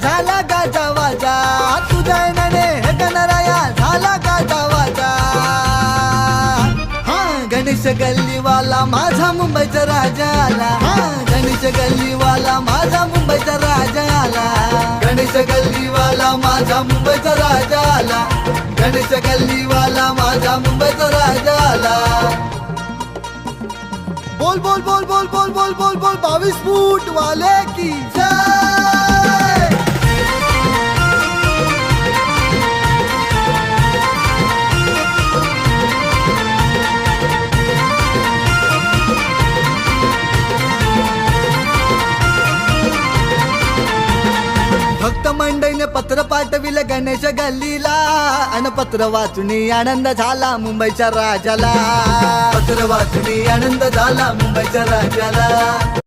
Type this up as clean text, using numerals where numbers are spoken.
झाला गाजा वाजा, तुझ्या येण्याने हे गणराया झाला गाजा वाजा. गणेश गल्लीवाला माझा मुंबईचा राजा आला. गणेश गल्लीवाला माझा मुंबईचा राजा आला. गणेश गल्लीवाला माझा मुंबईचा राजा आला. गणेश गल्लीवाला माझा मुंबईचा राजा आला. बोल बोल बोल बोल बोल बोल बोल बोल 22 फूट वाले की जय. भक्त मंडळीने पत्र पाठविलं गणेश गल्लीला, अन पत्र वाचून आनंद झाला मुंबईच्या राजाला. पत्र वाचून आनंद झाला मुंबईच्या राजाला.